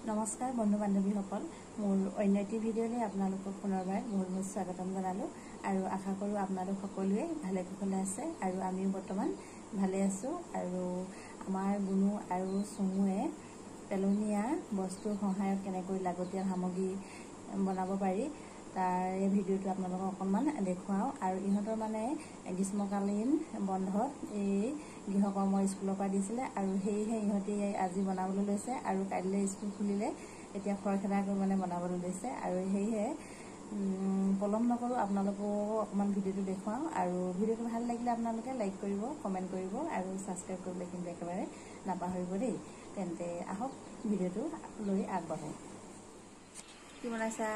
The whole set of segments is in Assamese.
নমস্কাৰ বন্ধু বান্ধৱীসকল মোৰ অন্য এটি ভিডিঅ'লৈ আপোনালোকক পুনৰবাৰ বহুত স্বাগতম জনালোঁ আৰু আশা কৰোঁ আপোনালোক সকলোৱে ভালে কুশলে আছে আৰু আমিও বৰ্তমান ভালে আছোঁ আৰু আমাৰ গুণু আৰু চুমুৱে পেলনীয়া বস্তুৰ সহায়ত কেনেকৈ লাগতিয়াল সামগ্ৰী বনাব পাৰি তাৰ এই ভিডিঅ'টো আপোনালোকক অকণমান দেখুৱাওঁ আৰু ইহঁতৰ মানে গ্ৰীষ্মকালীন বন্ধত এই গৃহকৰ্ম স্কুলৰ পৰা দিছিলে আৰু সেয়েহে ইহঁতে আজি বনাবলৈ লৈছে আৰু কাইলৈ স্কুল খুলিলে এতিয়া খৰখেদা কৰি মানে বনাবলৈ লৈছে আৰু সেয়েহে পলম নকৰোঁ আপোনালোককো অকণমান ভিডিঅ'টো দেখুৱাওঁ আৰু ভিডিঅ'টো ভাল লাগিলে আপোনালোকে লাইক কৰিব কমেণ্ট কৰিব আৰু ছাবস্ক্ৰাইব কৰিবলৈ কিন্তু একেবাৰে নাপাহৰিব দেই তেন্তে আহক ভিডিঅ'টো লৈ আগবাঢ়োঁ কি বনাইছা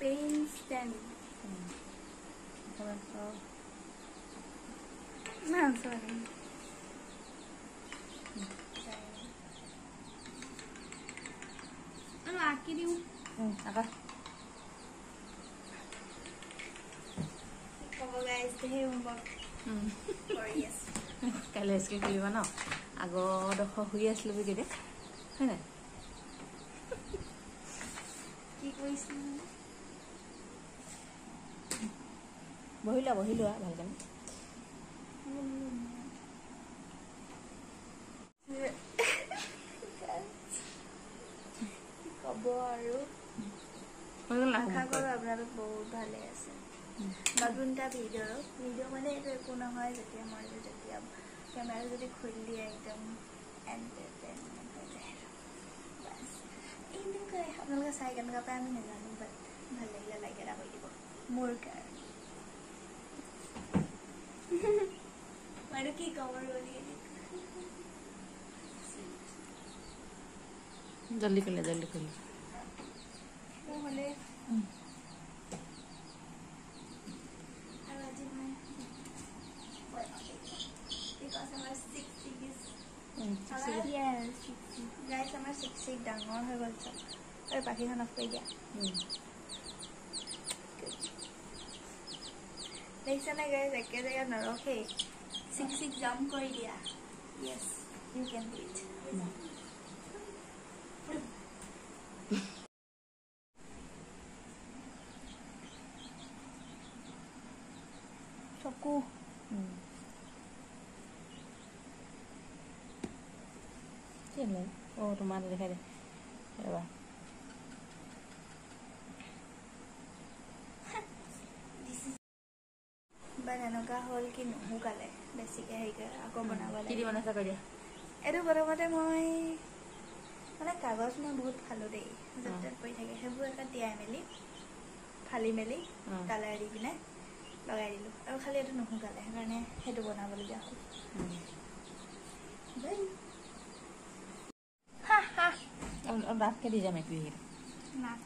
Pain stand. No, sorry. Ano aki diu? Apa? Cover guys, the homework. Glorious. Kaile iske kuliba na. Ago dokho hui aslu bi gede. Hai na. Ki koisu? বহিলা ভালকে কব আৰু আশা কৰোঁ আপোনালোক বহুত ভালে আছে নতুন এটা ভিডিঅ' মানে এইটো একো নহয় যেতিয়া মই যেতিয়া কেমেৰা যদি খুলি দিয়ে একদম এণ্টাৰটেইনমেণ্ট হৈ যায় বাছ এনেকুৱাই আপোনালোকে চাই কেনেকুৱা পায় আমি নাজানো বাট ভাল লাগিলে লাইক এটা কৰি দিব মোৰ কাৰণে মানে কি কমৰ বুলি জলদি কৰিলে নহ'লে আৰু আজি মই বিকজ আমাৰ 6 গাইজ আমাৰ 6 ডাঙৰ হৈ গ'ল চব আৰু বাকীখন অফ কৰি দিয়া দেখিছা নাই গাইজ একে জেগাত নৰখেই 6 জাম্প কৰি দিয়া য়েছ ইউ কেন ডু ইট চকু তোমাৰ দেখাই দে এবাৰ বাট এনেকুৱা হ'ল কি নুশুকালে বেছিকৈ হেৰি আকৌ বনাব লাগে কি বনাইছা কৰি দিয়া এইটো প্ৰথমতে মই মানে কাগজ মই বহুত ফালোঁ দেই য'ত ত'ত পৰি থাকে সেইবোৰ এটা তিয়াই মেলি ফালি মেলি কালাৰ দি পিনে লগাই দিলোঁ আৰু খালি এইটো নুশুকালে সেইকাৰণে সেইটো বনাবলগীয়া হ'ল ডাঠকৈ দি যাম একবিধ নাক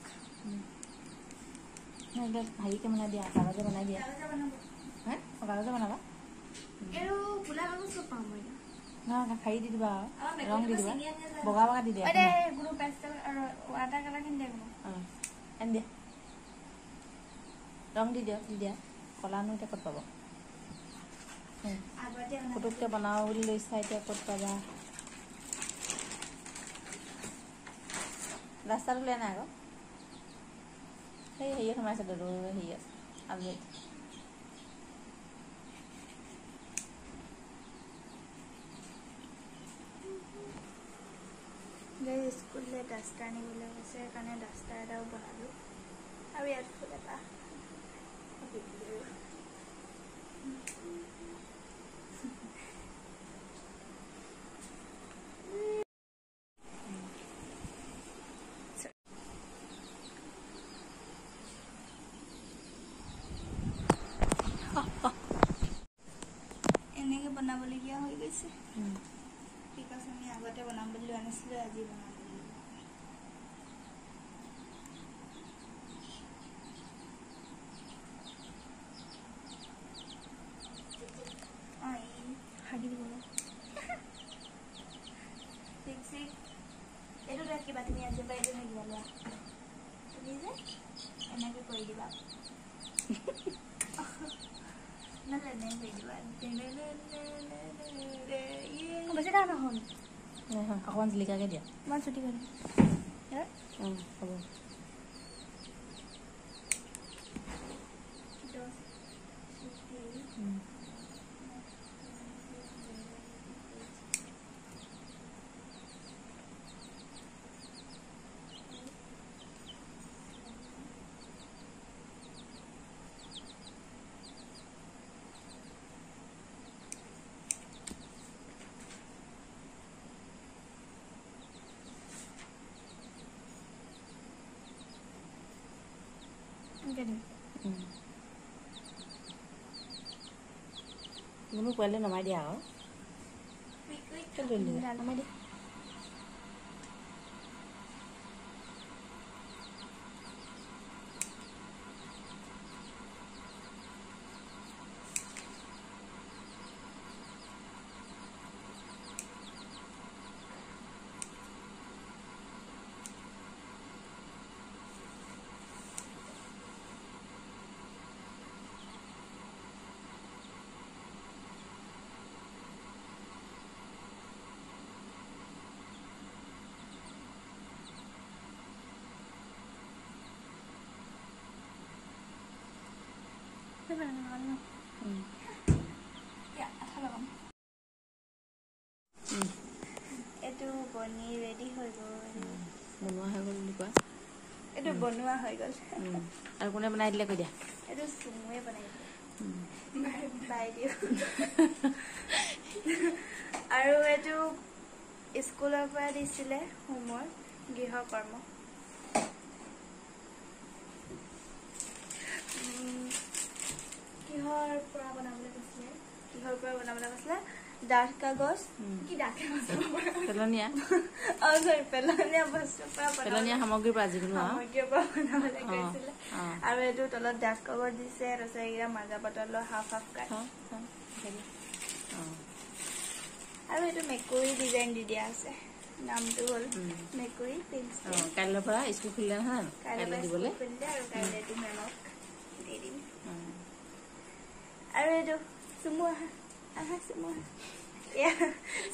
হেৰিকৈ বনাই দিয়া কাগজে বনাই দিয়া হে কাগজে বনাবা এইটো গোলা কাগজ চব পাম মই খাৰি দি দিবা ৰং দি দিবা বগা দি দিয়া গ্ৰুপ পেষ্টেল আৰু ৱাটাৰ কালাৰখিনি দিয়া আনি দিয়া ৰং দি দিয়া কলানো এতিয়া ক'ত পাব পুটুককৈ বনাওঁ বুলি লৈছা এতিয়া ক'ত পাবা ৰাস্তাটো লৈ নাই আকৌ সেই হেৰিয়ে সোমাইছে দৌৰ হেৰি আছে আলমাৰিত স্কুললৈ ডাষ্টাৰ আনিবলৈ গৈছে সেইকাৰণে ডাষ্টাৰ এটাও বনালোঁ আৰু ইয়াত ফুল এটা এনেকৈ বনাবলগীয়া হৈ গৈছে বিকজ আমি আগতে বনাম বুলি আনিছিলোঁ আজি বনাম হাগি দিব এইটো কিবা তুমি আজি পৰা এইটো থাকিবা লোৱা তুমি যে এনেকৈ কৰি দিবা বেছি ডাঙৰ নহ'ল অকণমান জিলিকাকৈ দিয়া মই ছুটি কৰিম হ'ব কোনো পোৱালি নমাই দিয়া আৰু নমাই দিয়া এইটো বনি ৰেডি হৈ গ'ল বনোৱা হৈ গ'ল বুলি কোৱা এইটো বনোৱা হৈ গ'ল আৰু কোনে বনাই দিলে কৈ দিয়া এইটো চুমুৱে বনাই দিলে বাই দিওঁ আৰু এইটো স্কুলৰ পৰা দিছিলে হোমৱৰ্ক গৃহকৰ্ম কিহৰ পৰা বনাবলৈ কৈছিলে ডাঠ কাগজ কি ডাঠ কাগজ পেলনীয়া পেলনীয়া বস্তুৰ পৰা পেলনীয়া সামগ্ৰীৰ পৰা যিকোনো বনাবলৈ কৈছিলে আৰু এইটো তলত ডাঠ কাগজ দিছে তাৰপিছত এইকেইটা মাজা পাতলৰ হাফ কাট আৰু এইটো মেকুৰী ডিজাইন দি দিয়া আছে নামটো হ'ল মেকুৰী কাইলৈৰ পৰা স্কুল খুলিলে নহয় কাইলৈ দিবলৈ খুলিলে আৰু কাইলৈ এইটো মেমক দি দিম আৰু এইটো চুমু আহা চুমু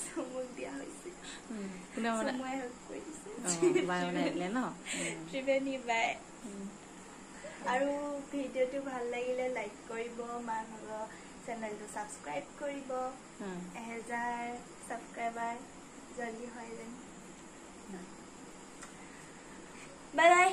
চুমুক দিয়া হৈছে চুমুৱে হেল্প কৰি দিছে ত্ৰিবেণী বাই আৰু ভিডিঅ'টো ভাল লাগিলে লাইক কৰিব মানুহৰ চেনেলটো ছাবস্ক্ৰাইব কৰিব 1000 ছাবস্ক্ৰাইবাৰ জলদি হয় যেন বাই বাই